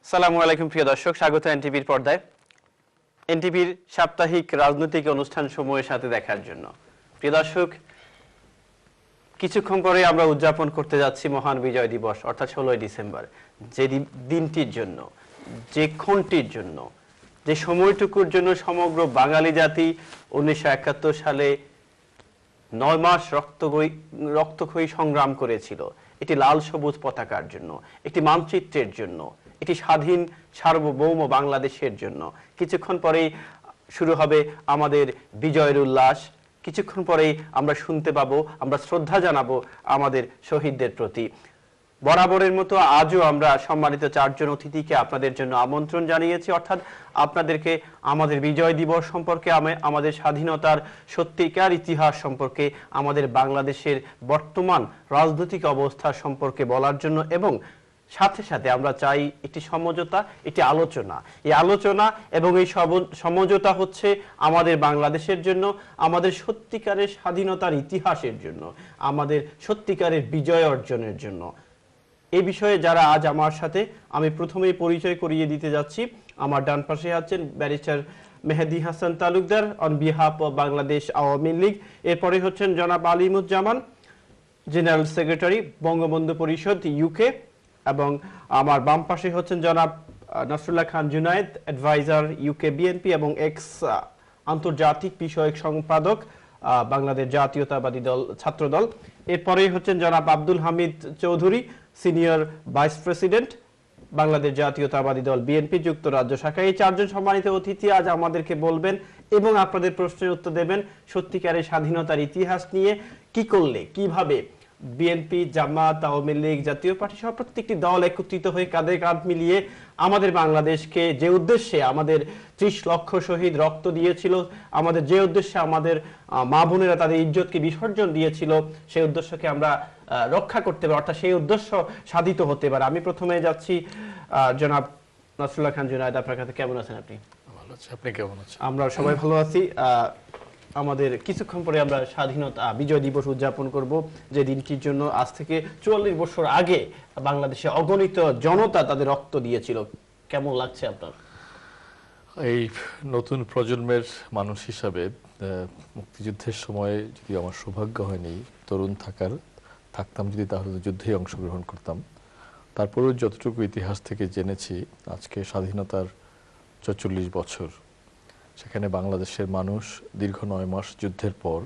আসসালামু আলাইকুম প্রিয় দর্শক, স্বাগত এনটিভির পর্দায় এনটিভির সাপ্তাহিক রাজনৈতিক অনুষ্ঠান সময়ের সাথে দেখার জন্য। প্রিয় দর্শক, কিছুক্ষণ পরে আমরা উদযাপন করতে যাচ্ছি মহান বিজয় দিবস, অর্থাৎ 16ই ডিসেম্বর। যে দিনটির জন্য, যে ক্ষণটির জন্য, যে সময়টুকুর জন্য সমগ্র বাঙালি জাতি 1971 সালে 9 মাস রক্তক্ষয়ী সংগ্রাম করেছিল, এটি লাল সবুজ পতাকার জন্য, একটি মানচিত্রের জন্য, এটি স্বাধীন সার্বভৌম বাংলাদেশের জন্য। কিছুক্ষণ পরেই শুরু হবে আমাদের বিজয়ের উল্লাস। কিছুক্ষণ পরেই আমরা শুনতে পাবো, আমরা শ্রদ্ধা জানাবো আমাদের শহীদদের প্রতি। বরাবরের মতো আজও আমরা সম্মানিত 4 জন অতিথিকে আপনাদের জন্য আমন্ত্রণ জানিয়েছি, অর্থাৎ আপনাদেরকে আমাদের বিজয় দিবস সম্পর্কে, আমাদের স্বাধীনতার সত্যিকার ইতিহাস সম্পর্কে, আমাদের বাংলাদেশের বর্তমান রাজনৈতিক অবস্থা সম্পর্কে বলার জন্য, এবং সাথে সাথে আমরা চাই একটি সমঝোতা, একটি আলোচনা। এই আলোচনা এবং এই সমঝোতা হচ্ছে আমাদের বাংলাদেশের জন্য, আমাদের সত্যিকারের স্বাধীনতার ইতিহাসের জন্য, আমাদের সত্যিকারের বিজয় অর্জনের জন্য। এই বিষয়ে যারা আজ আমার সাথে, আমি প্রথমেই পরিচয় করিয়ে দিতে যাচ্ছি। আমার ডান পাশে আছেন barrister Mehedi Hasan Talukdar on behalf of Bangladesh Awami League. এরপরে হচ্ছেন জনাব আলিমুজ্জামান, জেনারেল সেক্রেটারি বঙ্গবন্ধু পরিষদ ইউকে। এবং আমার বাম পাশে হচ্ছেন জনাব নাসরুল্লাহ খান জুনায়েদ, অ্যাডভাইজার ইউকে বিএনপি এবং এক্স আন্তর্জাতিক বিষয়ক সম্পাদক বাংলাদেশ জাতীয়তাবাদী দল ছাত্রদল। এরপরেই হচ্ছেন জনাব Abdul Hamid Chowdhury, senior vice president Bangladesh জাতীয়তাবাদী দল বিএনপি যুক্তরাজ্য শাখা। এই 4 জন সম্মানিত অতিথি আজ আমাদেরকে বলবেন এবং আপনাদের প্রশ্নের উত্তর দেবেন সত্যিকারের স্বাধীনতার ইতিহাস নিয়ে। কি করলে, কিভাবে বিএনপি, জামাত, আওয়ামী লীগ, জাতীয় পার্টি সহ প্রত্যেকটি দল একত্রিত হয়ে কাঁধে কাঁধ মিলিয়ে আমাদের বাংলাদেশকে, যে উদ্দেশ্যে আমাদের 30 লক্ষ শহীদ রক্ত দিয়েছিল, আমাদের যে উদ্দেশ্যে আমাদের মা বোনেরা তাদের ইজ্জতকে বিসর্জন দিয়েছিল, সেই উদ্দেশ্যকে আমরা রক্ষা করতে পারি, অর্থাৎ সেই উদ্দেশ্য সাধিত হতে পারে। আমি প্রথমে যাচ্ছি জনাব নাসরুল্লাহ খান জুনায়েদ, আপনার কাছে। কেমন আছেন আপনি? ভালো আছি, আপনি কেমন আছেন? আমরা সবাই ভালো আছি। আমাদের কিছুক্ষণ পরে আমরা স্বাধীনতা বিজয় দিবস উদযাপন করব, যে দিনটির জন্য আজ থেকে 44 বছর আগে বাংলাদেশে অগণিত জনতা তাদের রক্ত দিয়েছিল। কেমন লাগছে আপনার? এই নতুন প্রজন্মের মানুষ হিসাবে মুক্তিযুদ্ধের সময় যদি আমার সৌভাগ্য হয়নি তরুণ থাকতাম যদি, তাহলে যুদ্ধে অংশগ্রহণ করতাম। তারপরেও যতটুকু ইতিহাস থেকে জেনেছি, আজকে স্বাধীনতার 44 বছর, সেখানে বাংলাদেশের মানুষ দীর্ঘ 9 মাস যুদ্ধের পর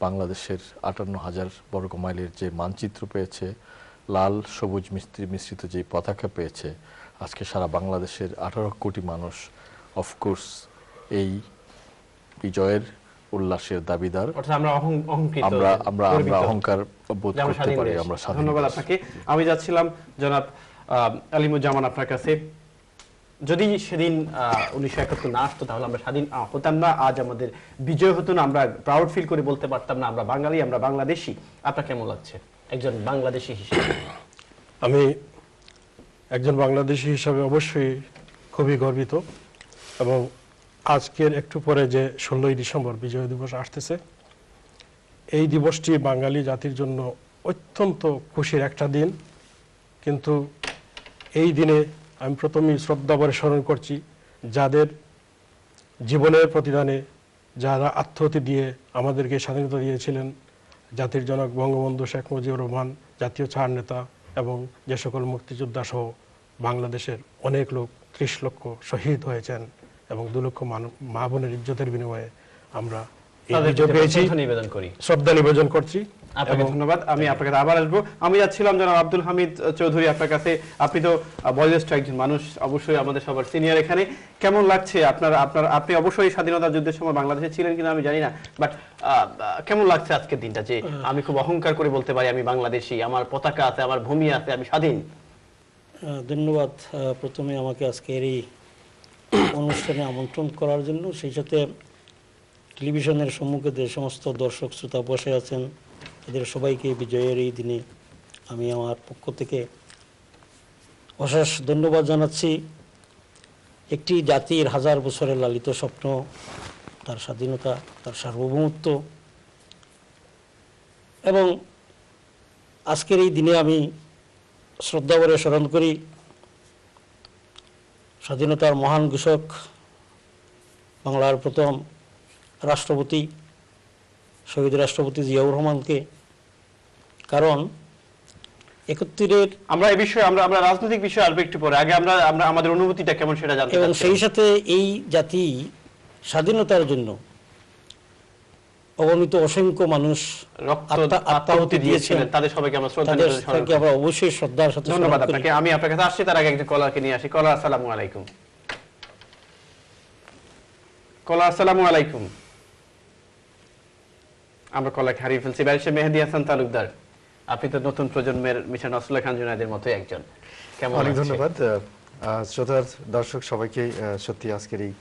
বাংলাদেশের 58,000 বর্গ মাইলের যে মানচিত্র পেয়েছে, লাল সবুজ মিশ্রিত যে পতাকা পেয়েছে, আজকে সারা বাংলাদেশের 18 কোটি মানুষ অফকোর্স এই বিজয়ের উল্লাসের দাবিদার। আমরা অহংকার বোধ করতে পারি। আমরা ধন্যবাদ আপনাকে। আমি যাচ্ছিলাম জনাব আলিমুজ্জামান আপনার কাছে। যদি সেদিন 1971 না আসতো, তাহলে আমরা স্বাধীন হতাম না, আজ আমাদের বিজয় হতো না, আমরা প্রাউড ফিল করে বলতে পারতাম না আমরা বাঙালি, আমরা বাংলাদেশি। আপনার কেমন লাগছে একজন বাংলাদেশি হিসেবে? আমি একজন বাংলাদেশি হিসাবে অবশ্যই খুবই গর্বিত, এবং আজকের একটু পরে যে 16ই ডিসেম্বর বিজয় দিবস আসতেছে, এই দিবসটি বাঙালি জাতির জন্য অত্যন্ত খুশির একটা দিন। কিন্তু এই দিনে আমি প্রথমেই শ্রদ্ধাভরে স্মরণ করছি যাদের জীবনের প্রতিদানে, যারা আত্মহতি দিয়ে আমাদেরকে স্বাধীনতা দিয়েছিলেন, জাতির জনক বঙ্গবন্ধু শেখ মুজিবুর রহমান, জাতীয় ছাত্র নেতা, এবং যে সকল মুক্তিযোদ্ধা সহ বাংলাদেশের অনেক লোক, 30 লক্ষ শহীদ হয়েছেন, এবং 2 লক্ষ মা বোনের ইজ্জতের বিনিময়ে আমরা শ্রদ্ধা নিবেদন করছি। আপনাকে ধন্যবাদ। আমি আপনার কাছে আবার আসবো। আমি যাচ্ছিলাম জনাব আব্দুল হামিদ চৌধুরী আপনার কাছে। আপনি তো বয়োজ্যেষ্ঠ একজন মানুষ, অবশ্যই আমাদের সবার সিনিয়র এখানে। কেমন লাগছে আপনি অবশ্যই স্বাধীনতা যুদ্ধের সময় বাংলাদেশে ছিলেন কিনা আমি জানি না, বাট কেমন লাগছে আজকের দিনটা, যে আমি খুব অহংকার করে বলতে পারি আমি বাংলাদেশি, আমার পতাকা আছে, আমার ভূমি আছে, আমি স্বাধীন? ধন্যবাদ প্রথমে আমাকে আজকের এই অনুষ্ঠানে আমন্ত্রণ করার জন্য। সেই সাথে টেলিভিশনের সম্মুখে যে সমস্ত দর্শক শ্রোতা বসে আছেন, এদের সবাইকে বিজয়ের এই দিনে আমি আমার পক্ষ থেকে অশেষ ধন্যবাদ জানাচ্ছি। একটি জাতির 1000 বছরের লালিত স্বপ্ন, তার স্বাধীনতা, তার সার্বভৌমত্ব, এবং আজকের এই দিনে আমি শ্রদ্ধাভরে স্মরণ করি স্বাধীনতার মহান ঘোষক, বাংলার প্রথম রাষ্ট্রপতি শহীদ রাষ্ট্রপতি জিয়াউর রহমানকে। কারণ 71-এর আমরা এই বিষয়ে আমরা রাজনৈতিক বিষয়ে আসবো একটু পরে, আগে আমরা আমাদের অনুভূতিটা কেমন সেটা জানতে এবং চাচ্ছি। সেই সাথে এই জাতি স্বাধীনতার জন্য অগণিত অসংখ্য মানুষ আত্মাহুতি দিয়েছিলেন, তাদের সবাইকে আমরা শ্রদ্ধা নিবেদন করি। তাদেরকে আমরা অবশ্যই শ্রদ্ধার সাথে ধন্যবাদ স্মরণ করি। আপনাকে। আমি আপনার কাছে আসছি, তার আগে একজন কলারকে নিয়ে আসি। কলার, আসসালামু আলাইকুম। কলার, আসসালামু আলাইকুম। আমরা কলারকে হারিয়ে ফেলছি। ব্যারিস্টার মেহেদী হাসান তালুকদার, আপনি তো নতুন প্রজন্মের মিশন নসরুল্লাহ খান জুনায়েদের মতো একজন, কেমন অনেক লাগছে? ধন্যবাদ শ্রোতার দর্শক সবাইকে। সত্যি আজকের এই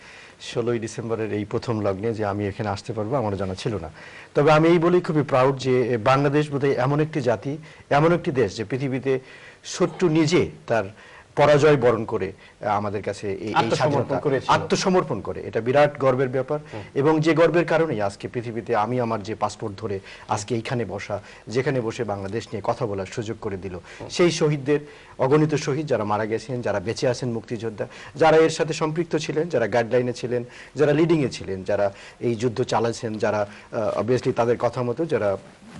16ই ডিসেম্বরের এই প্রথম লগ্নে যে আমি এখানে আসতে পারবো আমার জানা ছিল না। তবে আমি এই বলেই খুবই প্রাউড যে বাংলাদেশ বোধহয় এমন একটি জাতি, এমন একটি দেশ যে পৃথিবীতে শত্রু নিজে তার পরাজয় বরণ করে আমাদের কাছে এই স্বাধীনতা আত্মসমর্পণ করে। এটা বিরাট গর্বের ব্যাপার, এবং যে গর্বের কারণেই আজকে পৃথিবীতে আমি আমার যে পাসপোর্ট ধরে আজকে এইখানে বসা, যেখানে বসে বাংলাদেশ নিয়ে কথা বলার সুযোগ করে দিল সেই শহীদদের, অগণিত শহীদ যারা মারা গেছেন, যারা বেঁচে আছেন মুক্তিযোদ্ধা, যারা এর সাথে সম্পৃক্ত ছিলেন, যারা গাইডলাইনে ছিলেন, যারা লিডিংয়ে ছিলেন, যারা এই যুদ্ধ চালাচ্ছেন, যারা অবভিয়াসলি তাদের কথা মতো যারা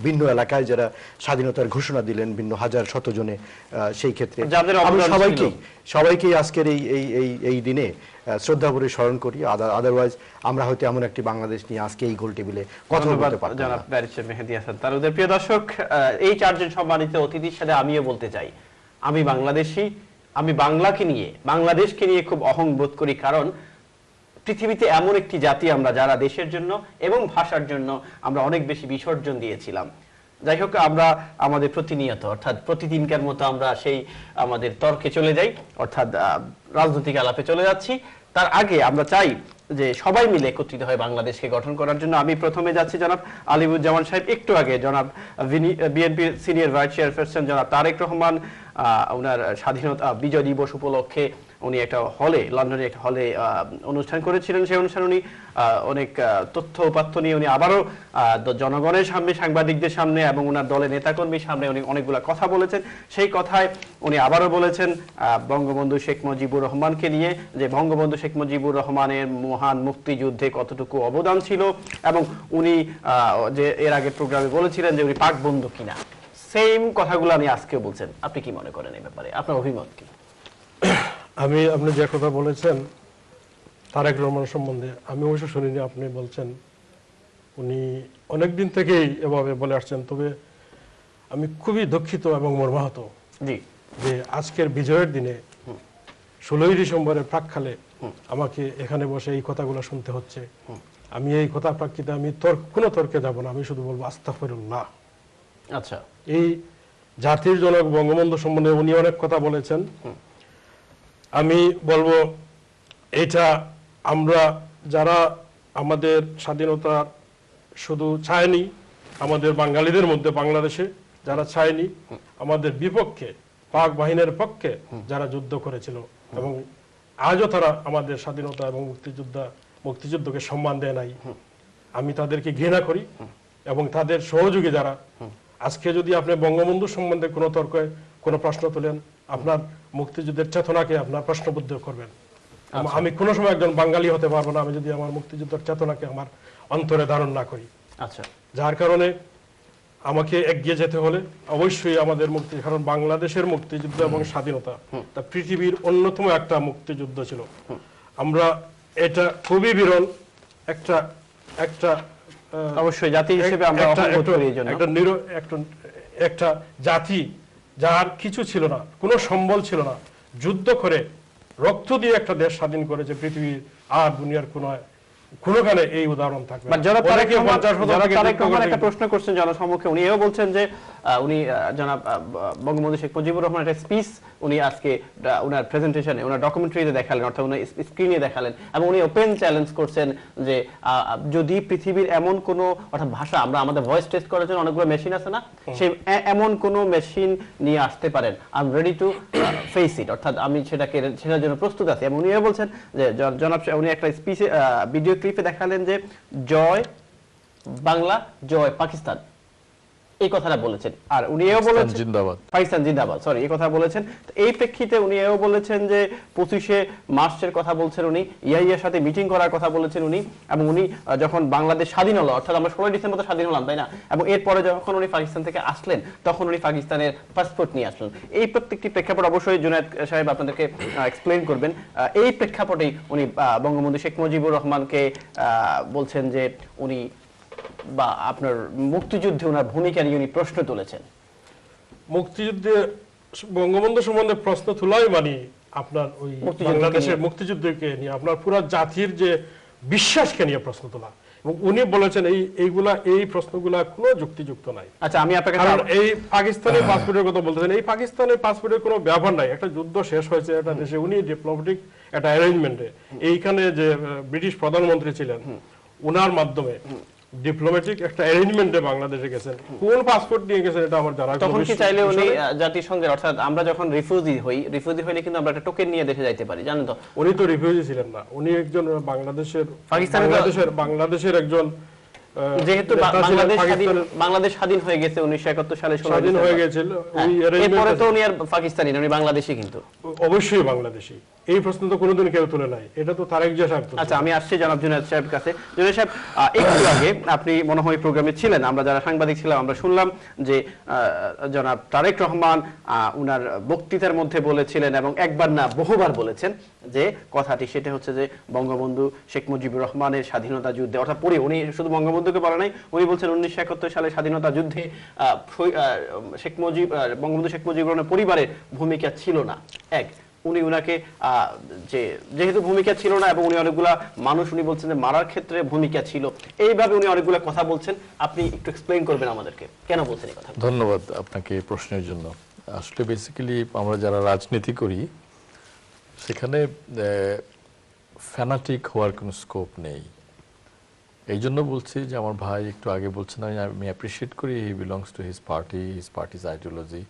ভিন্ন এলাকায় যারা স্বাধীনতার ঘোষণা দিলেন ভিন্ন হাজার শত জনে, সেই ক্ষেত্রে আমি সবাইকেই আজকের এই দিনে শ্রদ্ধা ভরে স্মরণ করি। আদারওয়াইজ আমরা হয়তো এমন একটি বাংলাদেশ নিয়ে আজকে এই গোল টেবিলে কথা বলতে পারতাম না। জনাব ব্যারিস্টার মেহেদী হাসান তালুকদার। প্রিয় দর্শক, এই চারজন সম্মানিত অতিথির সাথে আমিও বলতে চাই, আমি বাংলাদেশী, আমি বাংলাকে নিয়ে, বাংলাদেশকে নিয়ে খুব অহংবোধ করি। কারণ পৃথিবীতে এমন একটি জাতি আমরা যারা দেশের জন্য এবং ভাষার জন্য আমরা অনেক বেশি বিসর্জন দিয়েছিলাম। যাই হোক, আমরা আমাদের প্রতিনিয়ত অর্থাৎ প্রতিদিনকার মতো আমরা সেই আমাদের তর্কে চলে যাই, অর্থাৎ রাজনৈতিক আলাপে চলে যাচ্ছি। তার আগে আমরা চাই যে সবাই মিলে একত্রিত হয় বাংলাদেশকে গঠন করার জন্য। আমি প্রথমে যাচ্ছি জনাব আলিমুজ্জামান সাহেব, একটু আগে জনাব বিএনপির সিনিয়র ভাইস চেয়ারপারসন জনাব তারেক রহমান ওনার স্বাধীনতা বিজয় দিবস উপলক্ষে উনি একটা হলে, লন্ডনে একটা হলে অনুষ্ঠান করেছিলেন। সেই অনুষ্ঠানে উনি অনেক তথ্য উপাত্ত নিয়ে উনি আবারও জনগণের সামনে, সাংবাদিকদের সামনে এবং ওনার দলের নেতাকর্মীর সামনে উনি অনেকগুলো কথা বলেছেন। সেই কথায় উনি আবারও বলেছেন বঙ্গবন্ধু শেখ মুজিবুর রহমানকে নিয়ে, যে বঙ্গবন্ধু শেখ মুজিবুর রহমানের মহান মুক্তিযুদ্ধে কতটুকু অবদান ছিল, এবং উনি যে এর আগে প্রোগ্রামে বলেছিলেন যে উনি পাক বন্ধু কিনা, সেম কথাগুলো আমি আজকেও বলছেন। আপনি কি মনে করেন এই ব্যাপারে, আপনার অভিমত কি? আপনি যে কথা বলেছেন তারেক রহমান সম্বন্ধে, আমি অবশ্য শুনিনি, আপনি বলছেন উনি অনেকদিন থেকেই এভাবে বলে আসছেন। তবে আমি খুবই দুঃখিত এবং মর্মাহত যে আজকের বিজয়ের দিনে 16ই ডিসেম্বরের প্রাক্কালে আমাকে এখানে বসে এই কথাগুলো শুনতে হচ্ছে। আমি এই কথা প্রাক্কিতে আমি কোনো তর্কে যাব না, আমি শুধু বলবো আস্তাগফিরুল্লাহ। আচ্ছা, এই জাতির জনক বঙ্গবন্ধু সম্বন্ধে উনি অনেক কথা বলেছেন। আমি বলবো এটা আমরা যারা আমাদের স্বাধীনতা শুধু চায়নি, আমাদের বাঙালিদের মধ্যে বাংলাদেশে যারা চায়নি, আমাদের বিপক্ষে পাক বাহিনীর পক্ষে যারা যুদ্ধ করেছিল এবং আজও তারা আমাদের স্বাধীনতা এবং মুক্তিযুদ্ধকে সম্মান দেয় নাই, আমি তাদেরকে ঘৃণা করি। এবং তাদের সহযোগী যারা, আজকে যদি আপনি বঙ্গবন্ধু সম্বন্ধে কোনো তর্কে কোনো প্রশ্ন তোলেন, আপনার মুক্তিযুদ্ধের চেতনাকে আপনার প্রশ্নবুদ্ধ করবেন। আমি কোনো সময় একজন বাঙালি হতে পারবো না আমি যদি আমার মুক্তিযুদ্ধের চেতনাকে আমার অন্তরে ধারণ না করি। আচ্ছা, যার কারণে আমাকে এগিয়ে যেতে হলে অবশ্যই আমাদের মুক্তি, কারণ বাংলাদেশের মুক্তিযুদ্ধ এবং স্বাধীনতা তা পৃথিবীর অন্যতম একটা মুক্তিযুদ্ধ ছিল। আমরা এটা খুবই বিরল একটা একটা অবশ্যই জাতি হিসেবে আমরা অহংবোধ করি এই জন্য। একটা জাতি যার কিছু ছিল না, কোনো সম্বল ছিল না, যুদ্ধ করে রক্ত দিয়ে একটা দেশ স্বাধীন করেছে পৃথিবীর আর দুনিয়ার কোনোখানে এই উদাহরণ থাকবে। একটা প্রশ্ন করছেন জনসম্মুখে, উনি এও বলছেন যে উনি জনাব বঙ্গবন্ধু শেখ মুজিবুর রহমানের একটা স্পিচ উনি আজকে ওনার প্রেজেন্টেশনে, ওনার ডকুমেন্টারিতে দেখালেন, অর্থাৎ উনি স্ক্রিনে দেখালেন, এবং উনি ওপেন চ্যালেঞ্জ করছেন যে যদি পৃথিবীর এমন কোনো, অর্থাৎ ভাষা, আমরা আমাদের ভয়েস টেস্ট করার জন্য অনেকগুলো মেশিন আছে না, সেই এমন কোনো মেশিন নিয়ে আসতে পারেন, I am ready to face it, অর্থাৎ আমি সেটার জন্য প্রস্তুত আছি। এবং উনি এও বলছেন যে জনাব, উনি একটা স্পিচে ভিডিও ক্লিপে দেখালেন যে জয় বাংলা, জয় পাকিস্তান, এই কথাটা বলেছেন। আর উনি এও বলেছেন জিন্দাবাদ, পাকিস্তান জিন্দাবাদ, সরি, এই কথা বলেছেন। তো এই প্রেক্ষিতে উনি এও বলেছেন যে 25শে মার্চের কথা বলছেন উনি, ইয়াহিয়ার সাথে মিটিং করার কথা বলেছেন উনি, এবং উনি যখন বাংলাদেশ স্বাধীন হলো, অর্থাৎ আমরা 16 ডিসেম্বর তো স্বাধীন হলাম, তাই না, এবং এরপরে যখন উনি পাকিস্তান থেকে আসলেন তখন উনি পাকিস্তানের পাসপোর্ট নিয়ে আসলেন। এই প্রত্যেকটি প্রেক্ষাপট অবশ্যই জুনায়েদ সাহেব আপনাদেরকে এক্সপ্লেইন করবেন। এই প্রেক্ষাপটেই উনি বঙ্গবন্ধু শেখ মুজিবুর রহমানকে বলছেন যে উনি বা আপনার মুক্তিযুদ্ধে ওনার ভূমিকা নিয়ে উনি প্রশ্ন তুলেছেন। মুক্তিযুদ্ধে বঙ্গবন্ধু সম্বন্ধে প্রশ্ন তোলাই মানে আপনার ওই বাংলাদেশের মুক্তিযুদ্ধকে নিয়ে আপনার পুরো জাতির যে বিশ্বাসকে নিয়ে প্রশ্ন তোলা, এবং উনি বলেছেন এই প্রশ্নগুলা কোনো যুক্তিযুক্ত নাই। আচ্ছা, আমি আপনাকে কারণ এই পাকিস্তানের পাসপোর্টের কথা বলতেছেন, এই পাকিস্তানের পাসপোর্টের কোনো ব্যবহার নাই। একটা যুদ্ধ শেষ হয়েছে একটা দেশে, উনি ডিপ্লোম্যাটিক একটা অ্যারেঞ্জমেন্টে এইখানে যে ব্রিটিশ প্রধানমন্ত্রী ছিলেন ওনার মাধ্যমে ডিপ্লোম্যাটিক একটা অ্যারেঞ্জমেন্টে বাংলাদেশে গেছেন। কোন পাসপোর্ট নিয়ে গেছেন এটা আমার জানা। তখন কি চাইলে উনি জাতিসংঘের, অর্থাৎ আমরা যখন রিফিউজি হইলে কিন্তু আমরা একটা টোকেন নিয়ে দেশে যাইতে পারি, জানেন তো? উনি তো রিফিউজি ছিলেন না, উনি একজন বাংলাদেশের একজন, যেহেতু বাংলাদেশ স্বাধীন হয়ে গেছে 1971 সালে, স্বাধীন হয়ে গেছিল, এরপরে তো উনি আর পাকিস্তানি না, উনি বাংলাদেশী। কিন্তু অবশ্যই বাংলাদেশী, এই প্রশ্ন তো কোনোদিন কেউ তুলে নাই, এটা তো তারেক জিয়া সাহেব। আচ্ছা, আমি আসছি জনাব জুনায়েদ সাহেবের কাছে। জুনায়েদ সাহেব, একটু আগে আপনি মনে হয় প্রোগ্রামে ছিলেন, আমরা যারা সাংবাদিক ছিলাম আমরা শুনলাম যে জনাব তারেক রহমান উনার বক্তৃতার মধ্যে বলেছিলেন, এবং একবার না বহুবার বলেছেন যে কথাটি, সেটা হচ্ছে যে বঙ্গবন্ধু শেখ মুজিবুর রহমানের স্বাধীনতা যুদ্ধে, অর্থাৎ উনি শুধু বঙ্গবন্ধুকে বলে নাই, উনি বলছেন 1971 সালে স্বাধীনতা যুদ্ধে বঙ্গবন্ধু শেখ মুজিবুর রহমানের পরিবারের ভূমিকা ছিল না। উনি উনাকে যেহেতু ভূমিকা ছিল না, এবং উনি অনেকগুলা মানুষ উনি বলছেন যে মারার ক্ষেত্রে ভূমিকা ছিল, এইভাবে উনি অনেকগুলা কথা বলছেন। আপনি একটু এক্সপ্লেইন করবেন আমাদেরকে কেন বলছেন এই কথা? ধন্যবাদ আপনাকে এই প্রশ্নের জন্য। আসলে বেসিক্যালি আমরা যারা রাজনীতি করি সেখানে ফ্যানাটিক হওয়ার কোনো স্কোপ নেই। এই জন্য বলছি যে আমার ভাই একটু আগে বলছেন, আমি অ্যাপ্রিসিয়েট করি হি belongs to his parties ideology,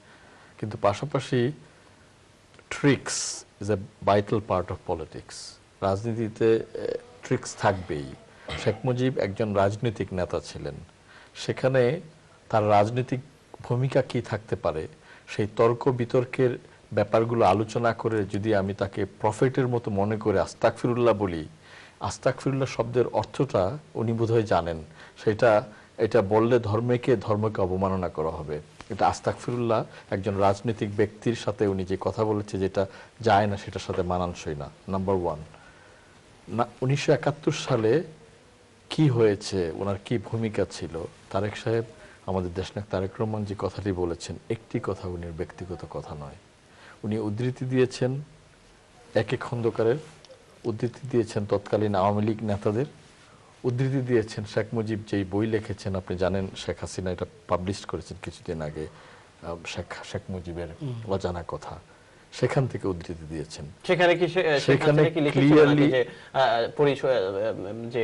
কিন্তু পাশাপাশি tricks is a vital part of politics. রাজনীতিতে ট্রিক্স থাকবেই। শেখ মুজিব একজন রাজনৈতিক নেতা ছিলেন, সেখানে তার রাজনৈতিক ভূমিকা কি থাকতে পারে সেই তর্ক বিতর্কের ব্যাপারগুলো আলোচনা করে যদি আমি তাকে প্রফেটের মতো মনে করে আস্তাগফিরুল্লাহ বলি, আস্তাগফিরুল্লাহ শব্দের অর্থটা উনি বোধহয় জানেন, এটা বললে ধর্মকে অবমাননা করা হবে। এটা আস্তাগফিরুল্লাহ একজন রাজনৈতিক ব্যক্তির সাথে উনি যে কথা বলেছে যেটা যায় না, সেটার সাথে মানানসই না, নাম্বার ওয়ান। 1971 সালে কি হয়েছে, ওনার কি ভূমিকা ছিল, তারেক সাহেব, আমাদের দেশনায়ক তারেক রহমান যে কথাটি বলেছেন, একটি কথা উনির ব্যক্তিগত কথা নয়। উনি উদ্ধৃতি দিয়েছেন একে খন্দকারের, উদ্ধৃতি দিয়েছেন তৎকালীন আওয়ামী লীগ নেতাদের, উদ্ধৃতি দিয়েছেন শেখ মুজিব যেই বই লিখেছেন, আপনি জানেন শেখ হাসিনা এটা পাবলিশ করেছেন কিছুদিন আগে, শেখ মুজিবের অজানা কথা, সেখান থেকে উদ্ধৃতি দিয়েছেন। সেখানে ক্লিয়ারলি যে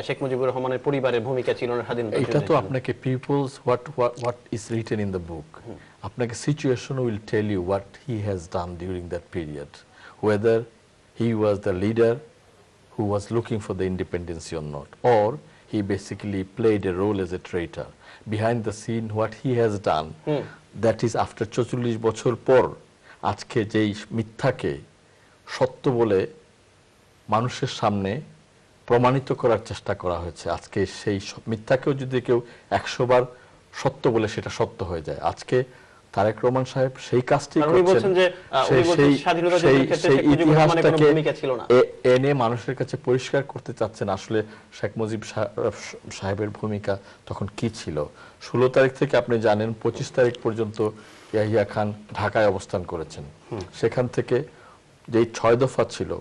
শেখ মুজিবুর রহমানের পরিবারের ভূমিকা ছিল না স্বাধীনতা। এটা তো আপনাকে peoples what is written in the book, আপনাকে situation will tell you what he has done during that period, whether he was the leader who was looking for the independence or not, or he basically played a role as a traitor. Behind the scene, what he has done, that is after 44 বছর পর আজকে যেই মিথ্যাকে সত্য বলে মানুষের সামনে প্রমাণিত করার চেষ্টা করা হয়েছে, আজকে সেই মিথ্যাকেও যদি কেউ 100 বার সত্য বলে সেটা সত্য হয়ে যায়। আজকে তারেক রহমান সাহেব সেই কাজটি করছেন, সেই ইতিহাসটাকে এনে মানুষের কাছে পরিষ্কার করতে চাচ্ছেন আসলে শেখ মুজিব সাহেবের ভূমিকা তখন কি ছিল। 16 তারিখ থেকে আপনি জানেন 25 তারিখ পর্যন্ত ইয়াহিয়া খান ঢাকায় অবস্থান করেছেন। সেখান থেকে যেই 6 দফা ছিল,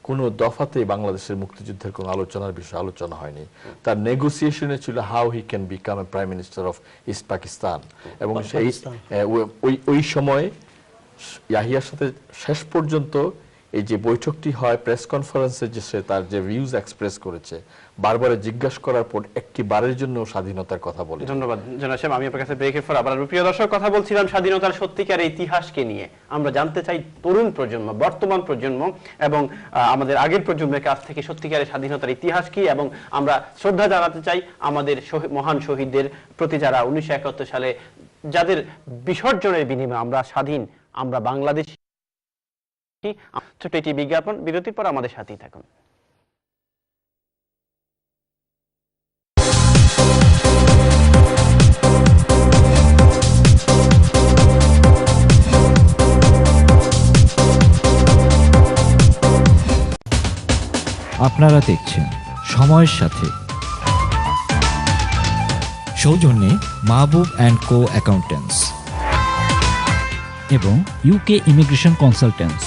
কোনো দফাতেই বাংলাদেশের মুক্তিযুদ্ধের কোনো আলোচনার বিষয় আলোচনা হয়নি। তার নেগোসিয়েশনে ছিল how he can become a prime minister of east Pakistan, এবং সেই ওই সময় ইয়াহিয়ার সাথে শেষ পর্যন্ত এই যে বৈঠকটি হয়, প্রেস কনফারেন্সে যে সে তার যে ভিউজ এক্সপ্রেস করেছে, বারবার জিজ্ঞাসা করার পর একটি বারের জন্য স্বাধীনতার কথা বলে। ধন্যবাদ জনাব সাহেব, আমি আপনার কাছে ব্রেকের পর আবার প্রিয় দর্শক কথা বলছিলাম স্বাধীনতার সত্যিকার ইতিহাসকে নিয়ে। আমরা জানতে চাই তরুণ প্রজন্ম, বর্তমান প্রজন্ম এবং আমাদের আগের প্রজন্মের কাছ থেকে সত্যিকারের স্বাধীনতার ইতিহাস কি, এবং আমরা শ্রদ্ধা জানাতে চাই আমাদের মহান শহীদদের প্রতি যারা 1971 সালে যাদের বিসর্জনের বিনিময়ে আমরা স্বাধীন, আমরা বাংলাদেশী। ছোট্ট একটি বিজ্ঞাপন, বিরতির পর আমাদের সাথেই থাকুন। আপনারা দেখছেন সময়ের সাথে, সৌজন্যে মাহবুব অ্যান্ড কো অ্যাকাউন্টেন্টস এবং ইউকে ইমিগ্রেশন কনসালটেন্টস।